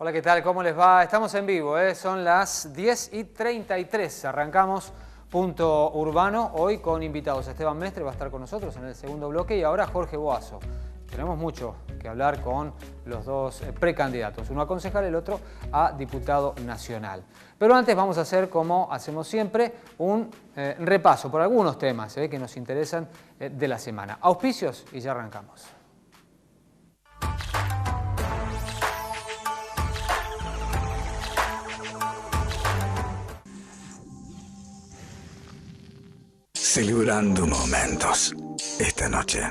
Hola, ¿qué tal? ¿Cómo les va? Estamos en vivo, son las 10:33. Arrancamos Punto Urbano, hoy con invitados. Esteban Mestre va a estar con nosotros en el segundo bloque y ahora Jorge Boazo. Tenemos mucho que hablar con los dos precandidatos, uno a concejal, el otro a diputado nacional. Pero antes vamos a hacer, como hacemos siempre, un repaso por algunos temas que nos interesan de la semana. Auspicios y ya arrancamos. Celebrando momentos. Esta noche.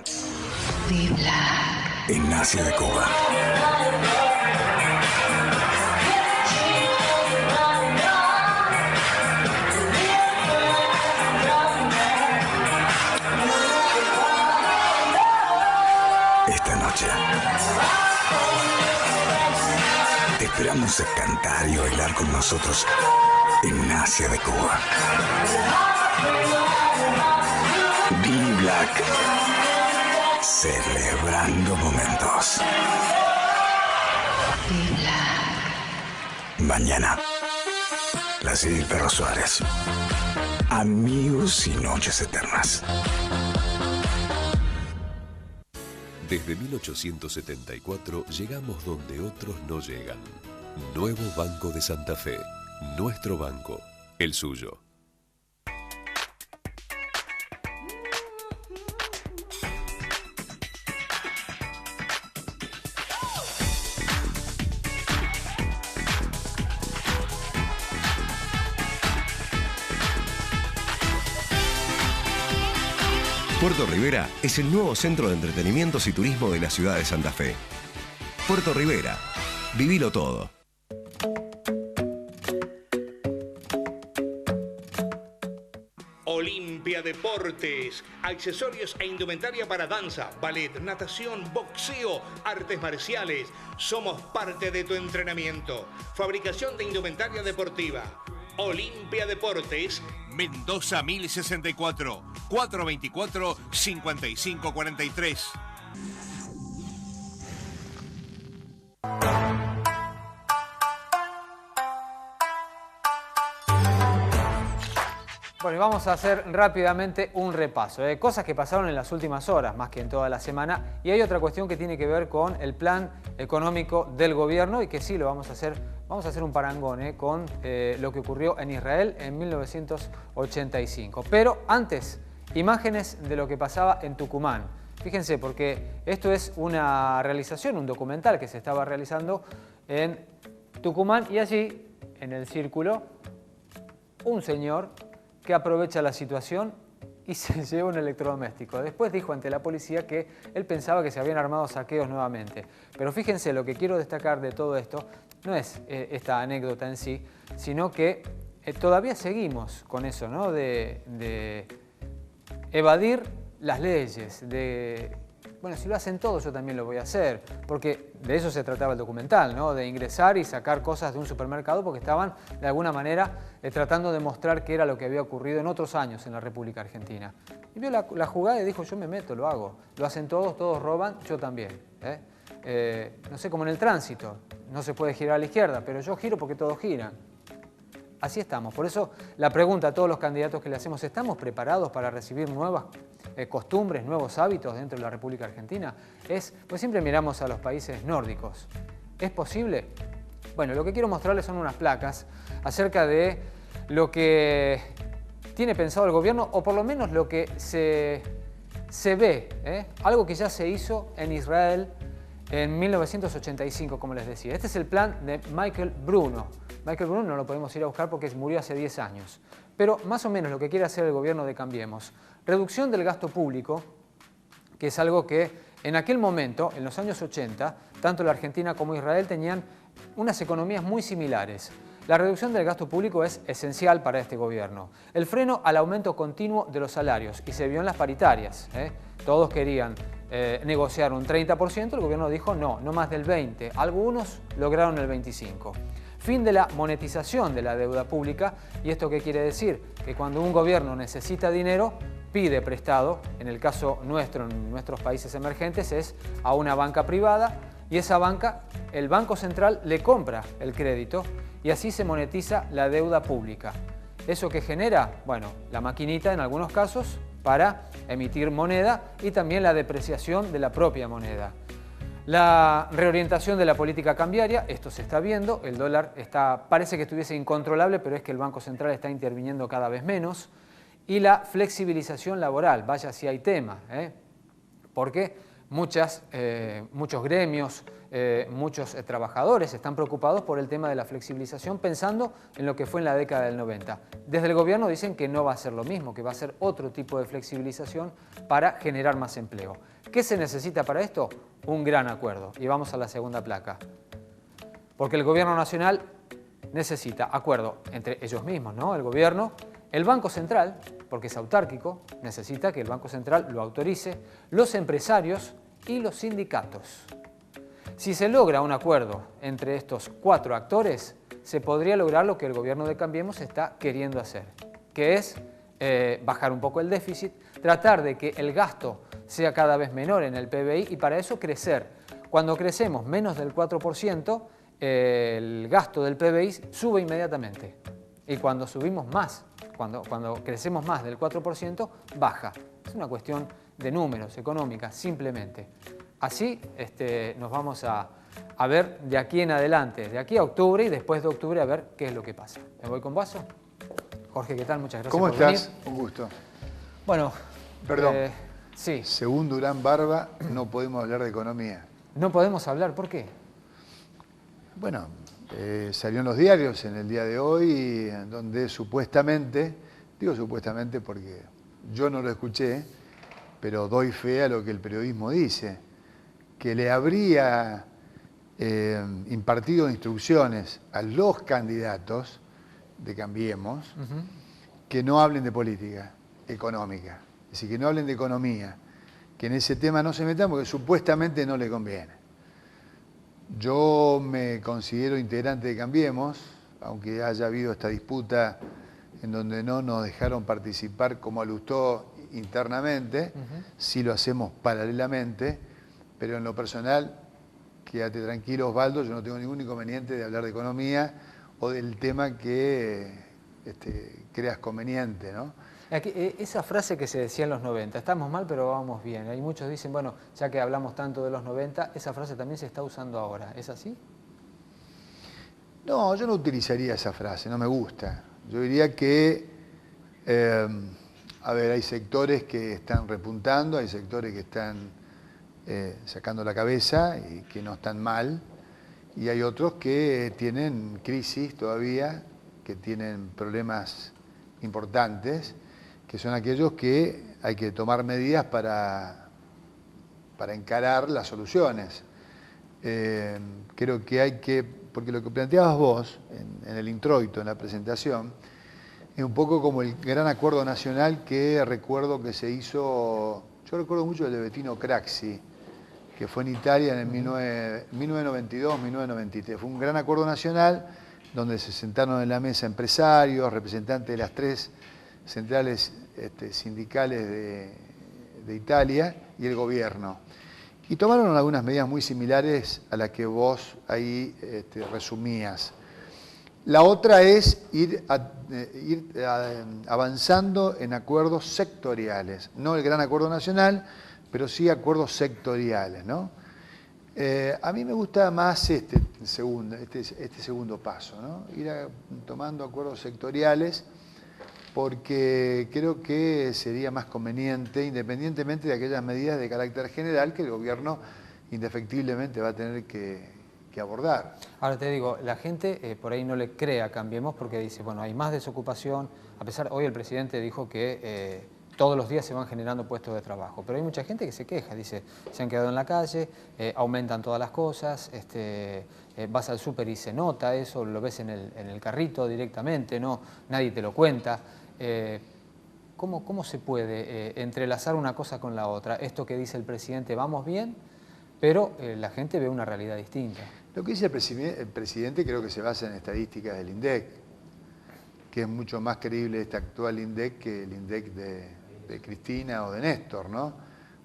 Be Black. Ignacio de Cuba. Esta noche. Te esperamos a cantar y bailar con nosotros. Ignacio de Cuba. Be Black. Celebrando momentos. Be Black. Mañana. La Cid Perro Suárez. Amigos y noches eternas. Desde 1874 llegamos donde otros no llegan. Nuevo Banco de Santa Fe. Nuestro banco. El suyo. Puerto Rivera es el nuevo centro de entretenimientos y turismo de la ciudad de Santa Fe. Puerto Rivera, vivilo todo. Olimpia Deportes, accesorios e indumentaria para danza, ballet, natación, boxeo, artes marciales. Somos parte de tu entrenamiento. Fabricación de indumentaria deportiva. Olimpia Deportes, Mendoza 1064, 424-5543. Bueno, y vamos a hacer rápidamente un repaso. Cosas que pasaron en las últimas horas, más que en toda la semana. Y hay otra cuestión que tiene que ver con el plan económico del gobierno y que sí lo vamos a hacer. Vamos a hacer un parangón con lo que ocurrió en Israel en 1985. Pero antes, imágenes de lo que pasaba en Tucumán. Fíjense, porque esto es una realización, un documental que se estaba realizando en Tucumán y allí, en el círculo, un señor que aprovecha la situación y se lleva un electrodoméstico. Después dijo ante la policía que él pensaba que se habían armado saqueos nuevamente. Pero fíjense, lo que quiero destacar de todo esto no es esta anécdota en sí, sino que todavía seguimos con eso, ¿no? De evadir las leyes, bueno, si lo hacen todos, yo también lo voy a hacer, porque de eso se trataba el documental, ¿no? De ingresar y sacar cosas de un supermercado porque estaban, de alguna manera, tratando de mostrar qué era lo que había ocurrido en otros años en la República Argentina. Y vio la jugada y dijo, yo me meto, lo hago. Lo hacen todos roban, yo también. No sé, como en el tránsito, no se puede girar a la izquierda, pero yo giro porque todos giran. Así estamos. Por eso la pregunta a todos los candidatos que le hacemos, ¿estamos preparados para recibir nuevas costumbres, nuevos hábitos dentro de la República Argentina? Pues siempre miramos a los países nórdicos. ¿Es posible? Bueno, lo que quiero mostrarles son unas placas acerca de lo que tiene pensado el gobierno, o por lo menos lo que se ve, algo que ya se hizo en Israel en 1985, como les decía. Este es el plan de Michael Bruno. Michael Brun no lo podemos ir a buscar porque murió hace 10 años. Pero más o menos lo que quiere hacer el gobierno de Cambiemos. Reducción del gasto público, que es algo que en aquel momento, en los años 80, tanto la Argentina como Israel tenían unas economías muy similares. La reducción del gasto público es esencial para este gobierno. El freno al aumento continuo de los salarios, y se vio en las paritarias. Todos querían negociar un 30%, el gobierno dijo no más del 20%. Algunos lograron el 25%. Fin de la monetización de la deuda pública. ¿Y esto qué quiere decir? Que cuando un gobierno necesita dinero, pide prestado, en el caso nuestro, en nuestros países emergentes, es a una banca privada, y esa banca, el Banco Central le compra el crédito y así se monetiza la deuda pública. ¿Eso qué genera? Bueno, la maquinita en algunos casos para emitir moneda y también la depreciación de la propia moneda. La reorientación de la política cambiaria, esto se está viendo, el dólar parece que estuviese incontrolable, pero es que el Banco Central está interviniendo cada vez menos. Y la flexibilización laboral, vaya si hay tema, porque muchos gremios, muchos trabajadores están preocupados por el tema de la flexibilización pensando en lo que fue en la década del 90. Desde el gobierno dicen que no va a ser lo mismo, que va a ser otro tipo de flexibilización para generar más empleo. ¿Qué se necesita para esto? Un gran acuerdo. Y vamos a la segunda placa. Porque el gobierno nacional necesita acuerdo entre ellos mismos, ¿no? El gobierno, el Banco Central, porque es autárquico, necesita que el Banco Central lo autorice, los empresarios y los sindicatos. Si se logra un acuerdo entre estos 4 actores, se podría lograr lo que el gobierno de Cambiemos está queriendo hacer, que es bajar un poco el déficit, tratar de que el gasto sea cada vez menor en el PBI y para eso crecer. Cuando crecemos menos del 4%, el gasto del PBI sube inmediatamente. Y cuando subimos más, cuando crecemos más del 4%, baja. Es una cuestión de números, económica, simplemente. Así nos vamos a ver de aquí en adelante, de aquí a octubre y después de octubre a ver qué es lo que pasa. ¿Me voy con Vaso? Jorge, ¿qué tal? Muchas gracias por venir. ¿Cómo estás? Un gusto. Bueno, perdón. Sí. Según Durán Barba, no podemos hablar de economía. No podemos hablar, ¿por qué? Bueno, salió en los diarios en el día de hoy, en donde supuestamente, digo supuestamente porque yo no lo escuché, pero doy fe a lo que el periodismo dice, que le habría impartido instrucciones a los candidatos de Cambiemos que no hablen de política económica, es decir, que no hablen de economía, que en ese tema no se metan porque supuestamente no le conviene. Yo me considero integrante de Cambiemos, aunque haya habido esta disputa en donde no nos dejaron participar como Lustó internamente, sí lo hacemos paralelamente, pero en lo personal, quédate tranquilo Osvaldo, yo no tengo ningún inconveniente de hablar de economía o del tema que creas conveniente, ¿no? Aquí, esa frase que se decía en los 90, estamos mal pero vamos bien. Hay muchos dicen, bueno, ya que hablamos tanto de los 90, esa frase también se está usando ahora. ¿Es así? No, yo no utilizaría esa frase, no me gusta. Yo diría que, hay sectores que están repuntando, hay sectores que están sacando la cabeza y que no están mal, y hay otros que tienen crisis todavía, que tienen problemas importantes, que son aquellos que hay que tomar medidas para encarar las soluciones. Creo que hay que, porque lo que planteabas vos en el introito, en la presentación, es un poco como el gran acuerdo nacional que recuerdo que se hizo, yo recuerdo mucho el de Bettino Craxi, que fue en Italia en el 1992, 1993. Fue un gran acuerdo nacional donde se sentaron en la mesa empresarios, representantes de las 3 centrales sindicales de Italia y el gobierno. Y tomaron algunas medidas muy similares a las que vos ahí resumías. La otra es ir avanzando en acuerdos sectoriales, no el gran acuerdo nacional, pero sí acuerdos sectoriales, ¿no? A mí me gusta más este segundo paso, ¿no? Ir tomando acuerdos sectoriales, porque creo que sería más conveniente, independientemente de aquellas medidas de carácter general que el gobierno indefectiblemente va a tener que que abordar. Ahora te digo, la gente por ahí no le cree a Cambiemos porque dice, bueno, hay más desocupación, a pesar, hoy el presidente dijo que todos los días se van generando puestos de trabajo, pero hay mucha gente que se queja, dice, se han quedado en la calle, aumentan todas las cosas, vas al súper y se nota eso, lo ves en el carrito directamente, no, nadie te lo cuenta. ¿Cómo se puede entrelazar una cosa con la otra? Esto que dice el presidente, vamos bien, pero la gente ve una realidad distinta. Lo que dice el presidente creo que se basa en estadísticas del INDEC, que es mucho más creíble este actual INDEC que el INDEC de Cristina o de Néstor, ¿no?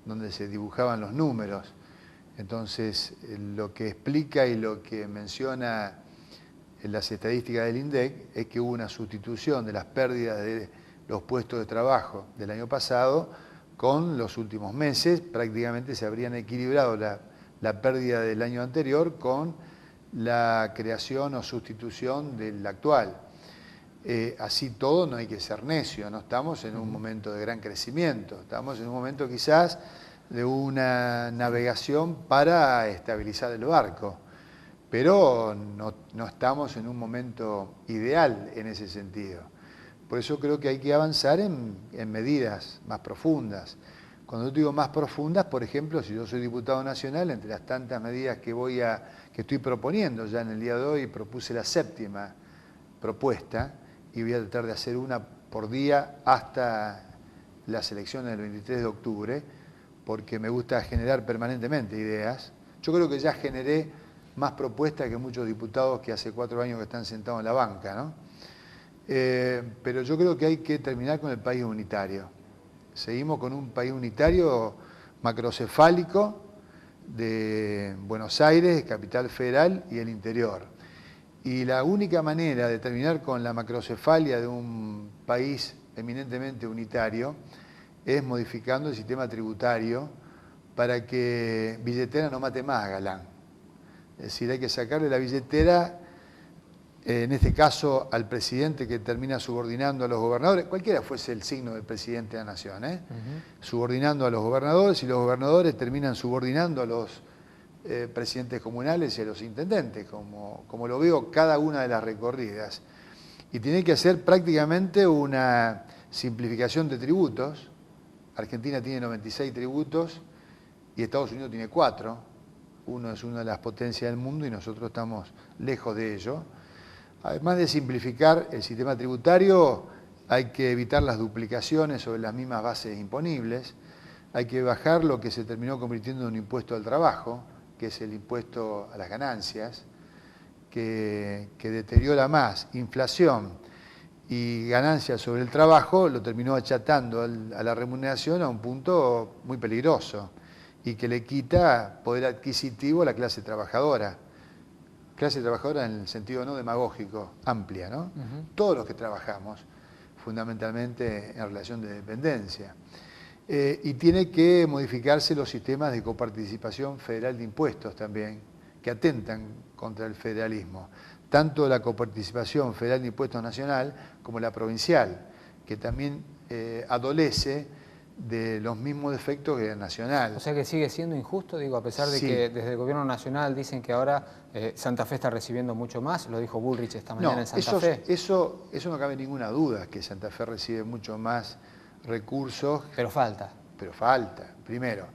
Donde se dibujaban los números. Entonces, lo que explica y lo que menciona en las estadísticas del INDEC es que hubo una sustitución de las pérdidas de los puestos de trabajo del año pasado con los últimos meses. Prácticamente se habrían equilibrado la pérdida del año anterior con la creación o sustitución del actual. Así todo no hay que ser necio, no estamos en un momento de gran crecimiento, estamos en un momento quizás de una navegación para estabilizar el barco, pero no estamos en un momento ideal en ese sentido. Por eso creo que hay que avanzar en medidas más profundas. Cuando yo digo más profundas, por ejemplo, si yo soy diputado nacional, entre las tantas medidas que estoy proponiendo, ya en el día de hoy propuse la 7ª propuesta, y voy a tratar de hacer una por día hasta las elecciones del 23 de octubre, porque me gusta generar permanentemente ideas. Yo creo que ya generé más propuestas que muchos diputados que hace 4 años que están sentados en la banca, ¿no? Pero yo creo que hay que terminar con el país unitario. Seguimos con un país unitario macrocefálico de Buenos Aires, capital federal, y el interior. Y la única manera de terminar con la macrocefalia de un país eminentemente unitario es modificando el sistema tributario para que billetera no mate más a Galán. Es decir, hay que sacarle la billetera, en este caso al presidente que termina subordinando a los gobernadores, cualquiera fuese el signo del presidente de la nación, subordinando a los gobernadores, y los gobernadores terminan subordinando a los presidentes comunales y a los intendentes, como lo veo cada una de las recorridas. Y tiene que hacer prácticamente una simplificación de tributos. Argentina tiene 96 tributos y Estados Unidos tiene 4. Uno es una de las potencias del mundo y nosotros estamos lejos de ello. Además de simplificar el sistema tributario, hay que evitar las duplicaciones sobre las mismas bases imponibles. Hay que bajar lo que se terminó convirtiendo en un impuesto al trabajo, que es el impuesto a las ganancias, que deteriora más inflación y ganancias sobre el trabajo, lo terminó achatando a la remuneración a un punto muy peligroso y que le quita poder adquisitivo a la clase trabajadora. Clase trabajadora en el sentido no demagógico, amplia, ¿no? Todos los que trabajamos, fundamentalmente en relación de dependencia. Y tiene que modificarse los sistemas de coparticipación federal de impuestos también, que atentan contra el federalismo. Tanto la coparticipación federal de impuestos nacional como la provincial, que también adolece de los mismos defectos que la nacional. O sea que sigue siendo injusto, digo, a pesar de que desde el gobierno nacional dicen que ahora Santa Fe está recibiendo mucho más, lo dijo Bullrich esta mañana en Santa Fe. Eso no cabe ninguna duda, que Santa Fe recibe mucho más recursos. Pero falta. Pero falta. Primero,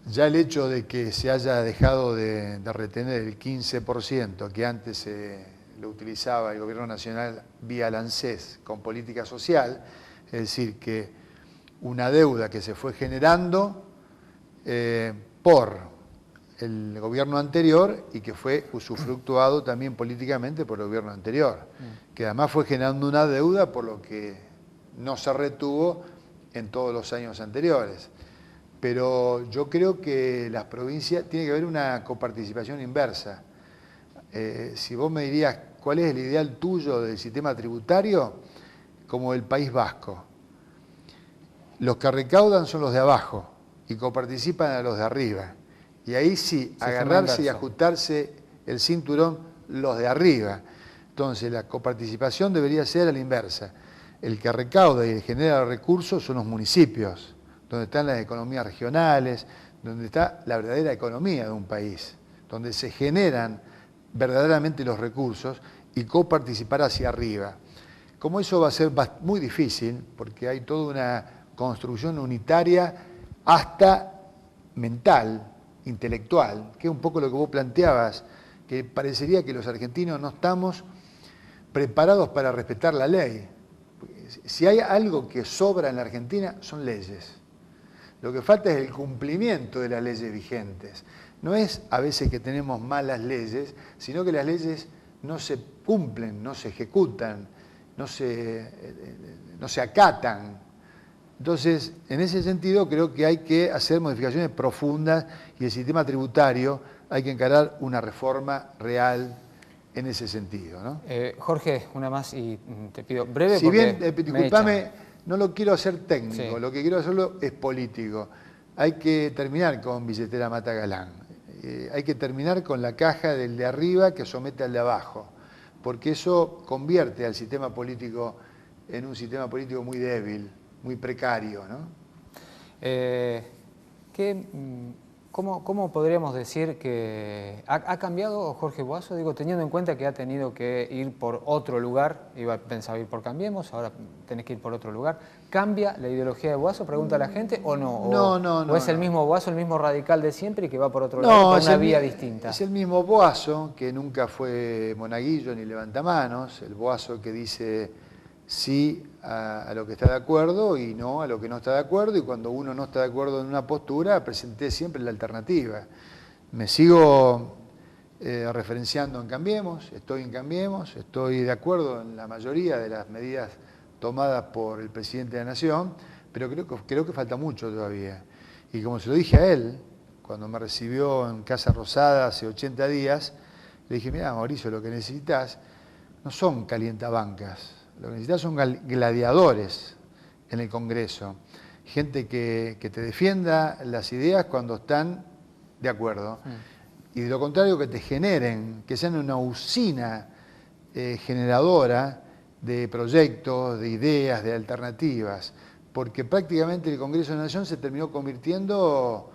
ya el hecho de que se haya dejado de retener el 15% que antes lo utilizaba el gobierno nacional vía el ANSES con política social, es decir, que una deuda que se fue generando por el gobierno anterior y que fue usufructuado también políticamente por el gobierno anterior, que además fue generando una deuda por lo que no se retuvo en todos los años anteriores. Pero yo creo que las provincias, tiene que haber una coparticipación inversa. Si vos me dirías cuál es el ideal tuyo del sistema tributario, como el País Vasco. Los que recaudan son los de abajo y coparticipan a los de arriba. Y ahí sí, agarrarse y ajustarse el cinturón los de arriba. Entonces la coparticipación debería ser a la inversa. El que recauda y genera recursos son los municipios, donde están las economías regionales, donde está la verdadera economía de un país, donde se generan verdaderamente los recursos y coparticipar hacia arriba. Como eso va a ser muy difícil, porque hay toda una construcción unitaria hasta mental, intelectual, que es un poco lo que vos planteabas, que parecería que los argentinos no estamos preparados para respetar la ley. Si hay algo que sobra en la Argentina, son leyes. Lo que falta es el cumplimiento de las leyes vigentes. No es a veces que tenemos malas leyes, sino que las leyes no se cumplen, no se ejecutan, no se acatan. Entonces, en ese sentido, creo que hay que hacer modificaciones profundas y el sistema tributario hay que encarar una reforma real en ese sentido, ¿no? Jorge, una más y te pido breve. Si bien, disculpame, no lo quiero hacer técnico, sí. Lo que quiero hacerlo es político. Hay que terminar con billetera mata galán. Hay que terminar con la caja del de arriba que somete al de abajo, porque eso convierte al sistema político en un sistema político muy débil, muy precario, ¿no? ¿Cómo podríamos decir que ha cambiado Jorge Boazo? Digo, teniendo en cuenta que ha tenido que ir por otro lugar, pensaba ir por Cambiemos, ahora tenés que ir por otro lugar. ¿Cambia la ideología de Boazo, pregunta la gente, o no? ¿O es el mismo Boazo, el mismo radical de siempre y que va por otro lado, por una vía distinta? Es el mismo Boazo, que nunca fue monaguillo ni levantamanos, el Boazo que dice sí a lo que está de acuerdo y no a lo que no está de acuerdo, y cuando uno no está de acuerdo en una postura, presenté siempre la alternativa. Me sigo referenciando en Cambiemos, estoy en Cambiemos, estoy de acuerdo en la mayoría de las medidas tomadas por el presidente de la Nación, pero creo que falta mucho todavía. Y como se lo dije a él, cuando me recibió en Casa Rosada hace 80 días, le dije, mira, Mauricio, lo que necesitas no son calientabancas, lo que necesitas son gladiadores en el Congreso, gente que te defienda las ideas cuando están de acuerdo, y de lo contrario que te generen, que sean una usina generadora de proyectos, de ideas, de alternativas, porque prácticamente el Congreso de la Nación se terminó convirtiendo,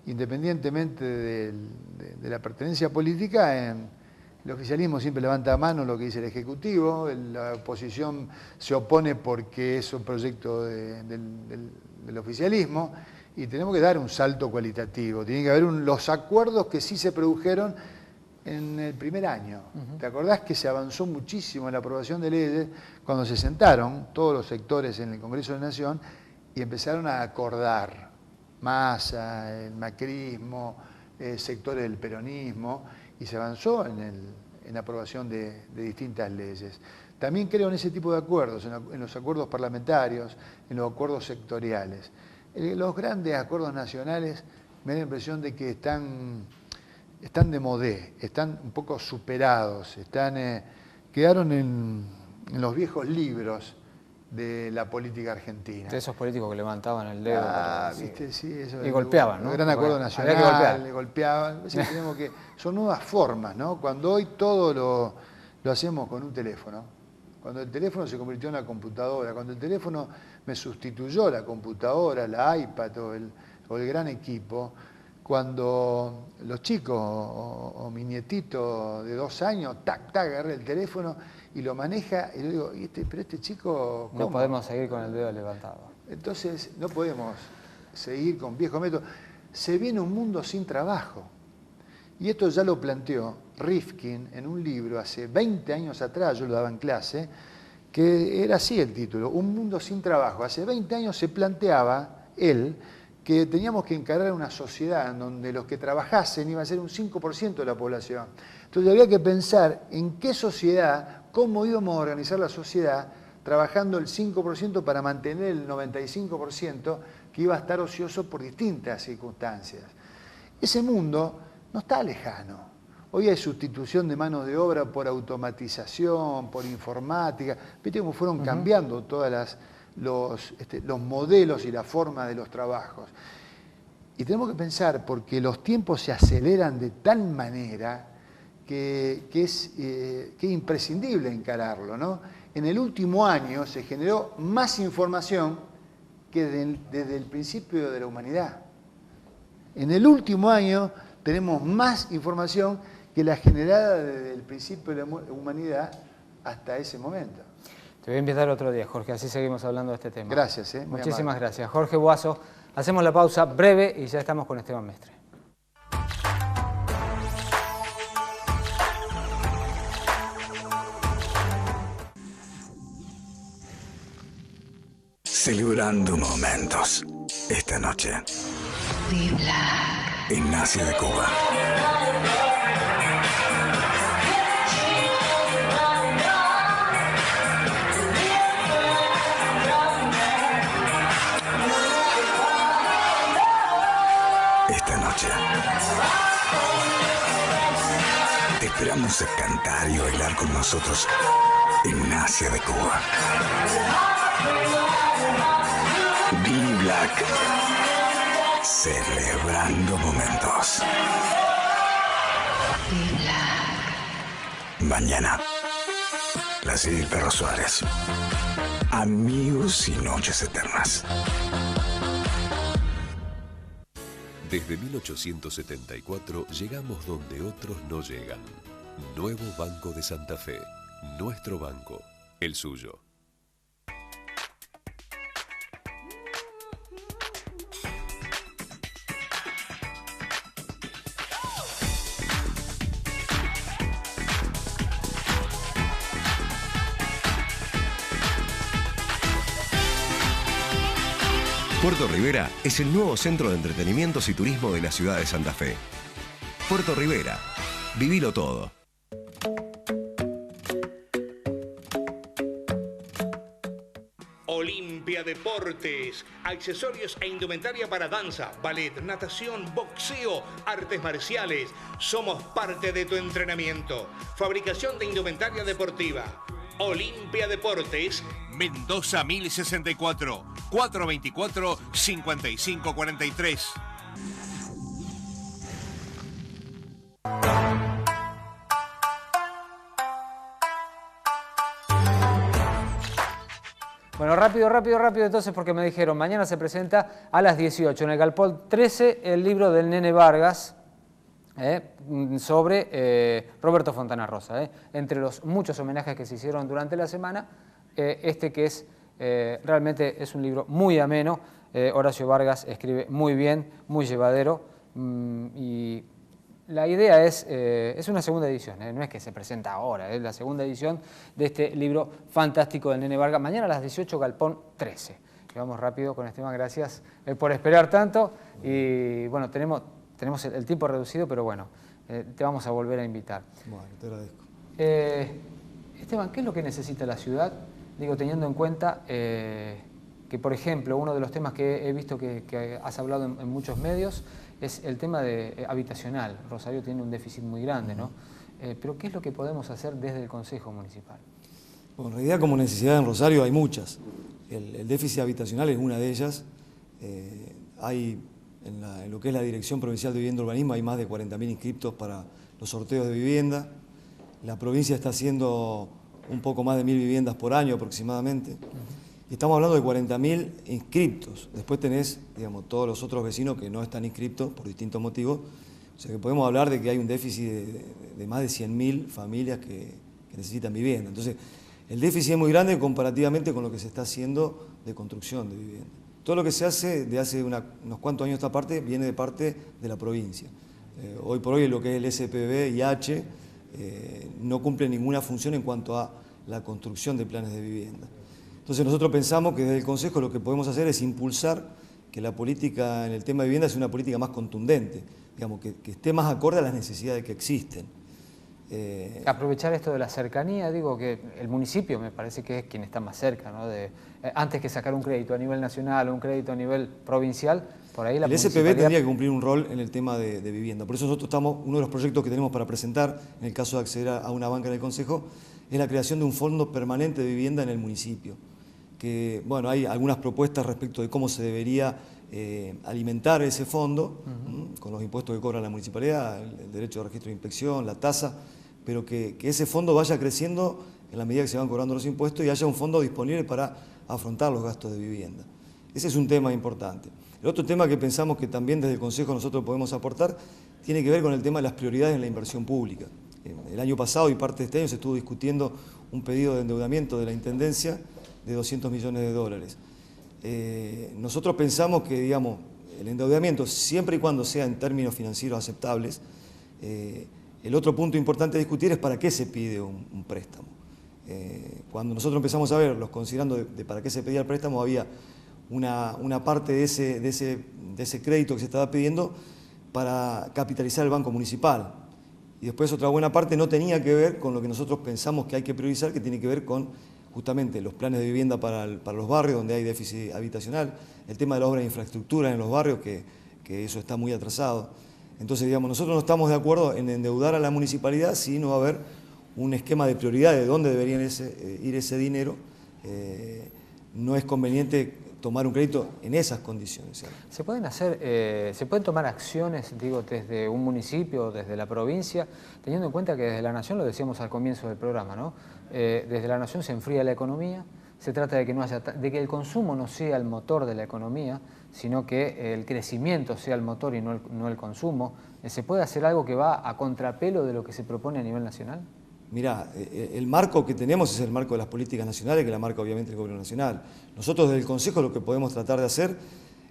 independientemente de la pertenencia política, en... El oficialismo siempre levanta a mano lo que dice el Ejecutivo, la oposición se opone porque es un proyecto del oficialismo, y tenemos que dar un salto cualitativo. Tiene que haber los acuerdos que sí se produjeron en el primer año. ¿Te acordás que se avanzó muchísimo en la aprobación de leyes cuando se sentaron todos los sectores en el Congreso de la Nación y empezaron a acordar? Massa, el macrismo, sectores del peronismo, y se avanzó en la aprobación de distintas leyes. También creo en ese tipo de acuerdos, en los acuerdos parlamentarios, en los acuerdos sectoriales. Los grandes acuerdos nacionales me da la impresión de que están de modé, están un poco superados, quedaron en los viejos libros de la política argentina. De esos políticos que levantaban el dedo. ¿Viste? Sí, eso y golpeaban, ¿no? El gran acuerdo nacional, golpear. le golpeaban. Son nuevas formas, ¿no? Cuando hoy todo lo hacemos con un teléfono, cuando el teléfono se convirtió en la computadora, cuando el teléfono me sustituyó la computadora, la iPad o el gran equipo, cuando los chicos o mi nietito de 2 años, agarra el teléfono y lo maneja, y le digo, pero este chico, ¿cómo? No podemos seguir con el dedo levantado. Entonces, no podemos seguir con viejos métodos. Se viene un mundo sin trabajo. Y esto ya lo planteó Rifkin en un libro hace 20 años atrás, yo lo daba en clase, que era así el título, Un mundo sin trabajo. Hace 20 años se planteaba él que teníamos que encarar una sociedad en donde los que trabajasen iba a ser un 5% de la población. Entonces había que pensar en qué sociedad, cómo íbamos a organizar la sociedad, trabajando el 5% para mantener el 95% que iba a estar ocioso por distintas circunstancias. Ese mundo no está lejano. Hoy hay sustitución de mano de obra por automatización, por informática. ¿Viste cómo fueron cambiando todas los modelos y la forma de los trabajos? Y tenemos que pensar, porque los tiempos se aceleran de tal manera que es imprescindible encararlo, ¿no? En el último año se generó más información que desde el principio de la humanidad. En el último año tenemos más información que la generada desde el principio de la humanidad hasta ese momento. Te voy a invitar otro día, Jorge, así seguimos hablando de este tema. Gracias. Muchísimas gracias. Jorge Boazo, hacemos la pausa breve y ya estamos con Esteban Mestre. Celebrando momentos. Esta noche. Vibla. En Asia de Cuba. Esta noche. Te esperamos a cantar y bailar con nosotros en Asia de Cuba. B-Black. Celebrando momentos. Vibla. Mañana. La serie El Perro Suárez. Amigos y noches eternas. Desde 1874 llegamos donde otros no llegan. Nuevo Banco de Santa Fe. Nuestro banco. El suyo. Puerto Rivera es el nuevo centro de entretenimientos y turismo de la ciudad de Santa Fe. Puerto Rivera, vivilo todo. Olimpia Deportes, accesorios e indumentaria para danza, ballet, natación, boxeo, artes marciales. Somos parte de tu entrenamiento. Fabricación de indumentaria deportiva. Olimpia Deportes, Mendoza 1064, 424-5543. Bueno, rápido entonces, porque me dijeron, mañana se presenta a las 18 en el Galpón 13 el libro del Nene Vargas, sobre Roberto Fontana Rosa. Entre los muchos homenajes que se hicieron durante la semana, este que es realmente es un libro muy ameno. Horacio Vargas escribe muy bien, muy llevadero, y la idea es una segunda edición, no es que se presenta ahora, es la segunda edición de este libro fantástico del Nene Vargas. Mañana a las 18, Galpón 13. Y vamos rápido con Esteban, gracias por esperar tanto. Y bueno, tenemos el tiempo reducido, pero bueno, te vamos a volver a invitar. Bueno, te agradezco. Esteban, ¿qué es lo que necesita la ciudad? Digo, teniendo en cuenta que, por ejemplo, uno de los temas que he visto que has hablado en muchos medios es el tema habitacional. Rosario tiene un déficit muy grande, ¿no? Pero ¿qué es lo que podemos hacer desde el Consejo Municipal? Bueno, en realidad, como necesidad en Rosario hay muchas. El déficit habitacional es una de ellas. Hay en lo que es la Dirección Provincial de Vivienda y Urbanismo hay más de 40.000 inscriptos para los sorteos de vivienda. La provincia está haciendo un poco más de 1.000 viviendas por año aproximadamente. Y estamos hablando de 40.000 inscriptos. Después tenés, digamos, todos los otros vecinos que no están inscriptos por distintos motivos. O sea que podemos hablar de que hay un déficit de más de 100.000 familias que necesitan vivienda. Entonces, el déficit es muy grande comparativamente con lo que se está haciendo de construcción de vivienda. Todo lo que se hace de hace unos cuantos años esta parte viene de parte de la provincia. Hoy por hoy lo que es el SPB y H no cumple ninguna función en cuanto a la construcción de planes de vivienda. Entonces nosotros pensamos que desde el Consejo lo que podemos hacer es impulsar que la política en el tema de vivienda sea una política más contundente, digamos, que esté más acorde a las necesidades que existen. Aprovechar esto de la cercanía, digo que el municipio me parece que es quien está más cerca, ¿no? Antes que sacar un crédito a nivel nacional o un crédito a nivel provincial, por ahí la municipalidad... El SPB tendría que cumplir un rol en el tema de vivienda. Por eso nosotros uno de los proyectos que tenemos para presentar, en el caso de acceder a una banca en el Consejo, es la creación de un fondo permanente de vivienda en el municipio. Que, bueno, hay algunas propuestas respecto de cómo se debería alimentar ese fondo, con los impuestos que cobra la municipalidad, el derecho de registro de inspección, la tasa, pero que ese fondo vaya creciendo en la medida que se van cobrando los impuestos y haya un fondo disponible para afrontar los gastos de vivienda. Ese es un tema importante. El otro tema que pensamos que también desde el Consejo nosotros podemos aportar tiene que ver con el tema de las prioridades en la inversión pública. El año pasado y parte de este año se estuvo discutiendo un pedido de endeudamiento de la Intendencia de 200 millones de dólares. Nosotros pensamos que, digamos, el endeudamiento, siempre y cuando sea en términos financieros aceptables, el otro punto importante a discutir es para qué se pide un préstamo. Cuando nosotros empezamos a verlos, considerando de para qué se pedía el préstamo, había una parte de ese crédito que se estaba pidiendo para capitalizar el Banco Municipal. Y después otra buena parte no tenía que ver con lo que nosotros pensamos que hay que priorizar, que tiene que ver con justamente los planes de vivienda para los barrios donde hay déficit habitacional, el tema de la obra de infraestructura en los barrios, que eso está muy atrasado. Entonces, digamos, nosotros no estamos de acuerdo en endeudar a la municipalidad si no va a haber un esquema de prioridad de dónde debería ir ese dinero. No es conveniente tomar un crédito en esas condiciones. ¿Se pueden tomar acciones, digo, desde un municipio, desde la provincia, teniendo en cuenta que desde la Nación, lo decíamos al comienzo del programa, ¿no? Desde la Nación se enfría la economía, se trata de que el consumo no sea el motor de la economía, sino que el crecimiento sea el motor y no el consumo? ¿Se puede hacer algo que va a contrapelo de lo que se propone a nivel nacional? Mirá, el marco que tenemos es el marco de las políticas nacionales, que la marca obviamente el Gobierno Nacional. Nosotros desde el Consejo lo que podemos tratar de hacer,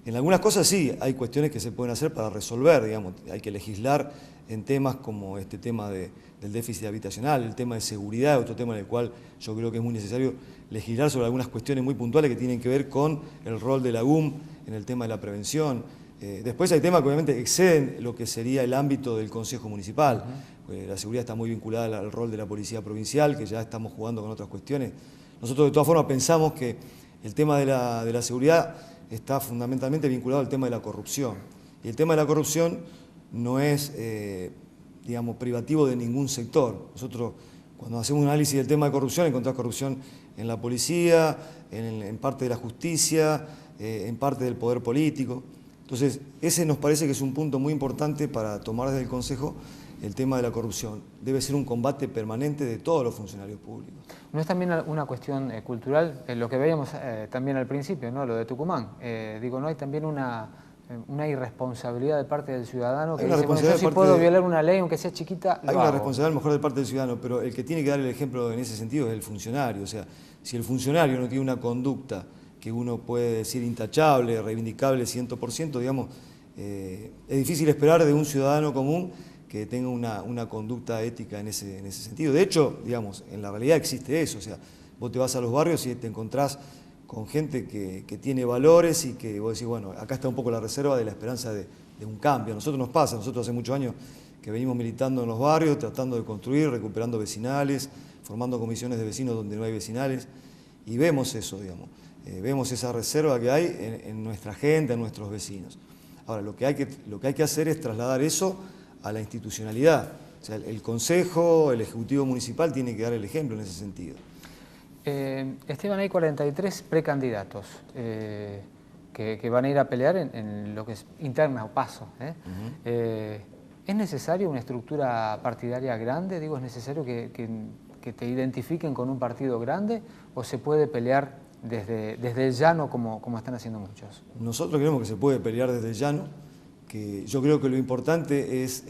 en algunas cosas sí, hay cuestiones que se pueden hacer para resolver, digamos, hay que legislar en temas como este tema del déficit habitacional, el tema de seguridad, otro tema en el cual yo creo que es muy necesario legislar sobre algunas cuestiones muy puntuales que tienen que ver con el rol de la UM en el tema de la prevención. Después hay temas que obviamente exceden lo que sería el ámbito del Consejo Municipal. La seguridad está muy vinculada al rol de la Policía Provincial, que ya estamos jugando con otras cuestiones. Nosotros de todas formas pensamos que el tema de la seguridad está fundamentalmente vinculado al tema de la corrupción. Y el tema de la corrupción no es, digamos, privativo de ningún sector. Nosotros cuando hacemos un análisis del tema de corrupción, encontramos corrupción en la policía, en parte de la justicia, en parte del poder político. Entonces, ese nos parece que es un punto muy importante para tomar desde el Consejo el tema de la corrupción. Debe ser un combate permanente de todos los funcionarios públicos. ¿No es también una cuestión cultural? Lo que veíamos también al principio, ¿no? Lo de Tucumán. Digo, ¿no hay también una irresponsabilidad de parte del ciudadano que dice, bueno, yo sí puedo violar una ley, aunque sea chiquita, Hay una responsabilidad mejor de parte del ciudadano, pero el que tiene que dar el ejemplo en ese sentido es el funcionario. O sea, si el funcionario no tiene una conducta que uno puede decir intachable, reivindicable 100%, digamos, es difícil esperar de un ciudadano común que tenga una conducta ética en ese sentido. De hecho, digamos, en la realidad existe eso. O sea, vos te vas a los barrios y te encontrás con gente que tiene valores y que vos decís, bueno, acá está un poco la reserva de la esperanza de un cambio. A nosotros nos pasa, nosotros hace muchos años que venimos militando en los barrios, tratando de construir, recuperando vecinales, formando comisiones de vecinos donde no hay vecinales, y vemos eso, digamos. Vemos esa reserva que hay en nuestra gente, en nuestros vecinos. Ahora, lo que hay que hacer es trasladar eso a la institucionalidad. O sea, el Consejo, el Ejecutivo Municipal tiene que dar el ejemplo en ese sentido. Esteban, hay 43 precandidatos que van a ir a pelear en lo que es interna o paso. ¿Es necesario una estructura partidaria grande? Digo, ¿es necesario que te identifiquen con un partido grande o se puede pelear desde el llano como están haciendo muchos? Nosotros creemos que se puede pelear desde el llano, que yo creo que lo importante es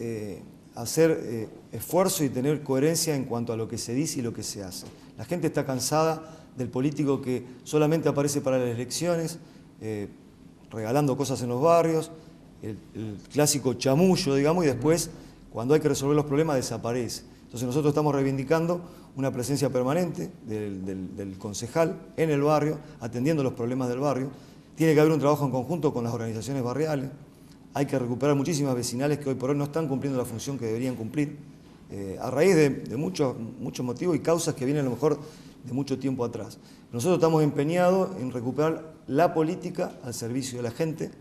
hacer esfuerzo y tener coherencia en cuanto a lo que se dice y lo que se hace. La gente está cansada del político que solamente aparece para las elecciones, regalando cosas en los barrios, el clásico chamullo, digamos, y después, cuando hay que resolver los problemas, desaparece. Entonces nosotros estamos reivindicando una presencia permanente del concejal en el barrio, atendiendo los problemas del barrio. Tiene que haber un trabajo en conjunto con las organizaciones barriales. Hay que recuperar muchísimas vecinales que hoy por hoy no están cumpliendo la función que deberían cumplir, a raíz de muchos motivos y causas que vienen a lo mejor de mucho tiempo atrás. Nosotros estamos empeñados en recuperar la política al servicio de la gente,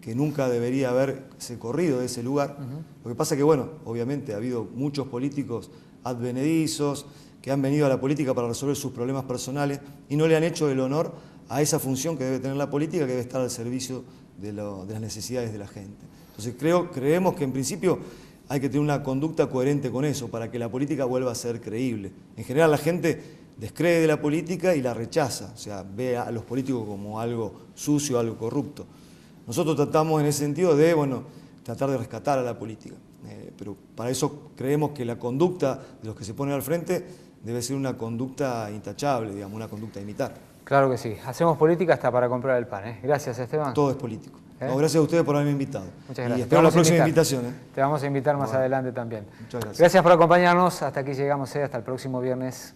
que nunca debería haberse corrido de ese lugar. Lo que pasa es que, bueno, obviamente ha habido muchos políticos advenedizos que han venido a la política para resolver sus problemas personales y no le han hecho el honor a esa función que debe tener la política, que debe estar al servicio de las necesidades de la gente. Entonces creemos que en principio hay que tener una conducta coherente con eso para que la política vuelva a ser creíble. En general la gente descree de la política y la rechaza, o sea, ve a los políticos como algo sucio, algo corrupto. Nosotros tratamos en ese sentido de, bueno, tratar de rescatar a la política, pero para eso creemos que la conducta de los que se ponen al frente debe ser una conducta intachable, digamos, una conducta a imitar. Claro que sí. Hacemos política hasta para comprar el pan, ¿eh? Gracias, Esteban. Todo es político. No, gracias a ustedes por haberme invitado. Muchas gracias. Y espero la próxima invitación. Te vamos a invitar más adelante también. Muchas gracias. Gracias por acompañarnos. Hasta aquí llegamos, hasta el próximo viernes.